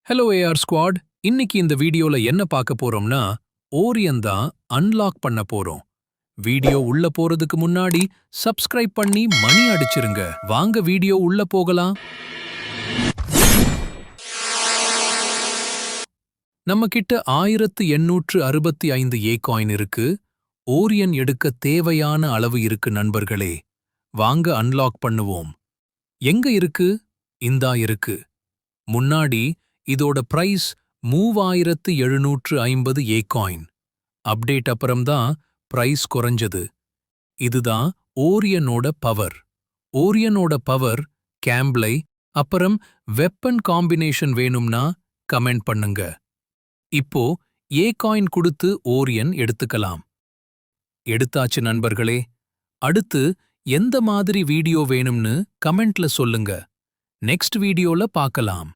Hello AR squad. இன்னைக்கு இந்த வீடியோல என்ன பார்க்க போறோம்னா ஓரியன் தான் அன்லாக் பண்ண போறோம். வீடியோ உள்ள போறதுக்கு முன்னாடி சப்ஸ்கிரைப் பண்ணி மணி அடிச்சிருங்க. வாங்க வீடியோ உள்ள போகலாம். நம்ம கிட்ட 1865 ஏ காயின் இருக்கு. ஓரியன் எடுக்க தேவையான அளவு இருக்கு நண்பர்களே. வாங்க அன்லாக் பண்ணுவோம். எங்க இருக்கு? இந்தா இருக்கு. முன்னாடி இதோட பிரைஸ் 3750 ஏ காயின். அப்டேட் அப்புறம்தான் பிரைஸ் குறைஞ்சது. இதுதான் ஓரியனோட பவர். ஓரியனோட பவர் கேம்பிளை அப்புறம் வெப்பன் காம்பினேஷன் வேணும்னா கமெண்ட் பண்ணுங்க. இப்போ ஏ காயின் கொடுத்து ஓரியன் எடுத்துக்கலாம். எடுத்தாச்சு நண்பர்களே. அடுத்து எந்த மாதிரி வீடியோ வேணும்னு கமெண்ட்ல சொல்லுங்க. நெக்ஸ்ட் வீடியோல பார்க்கலாம்.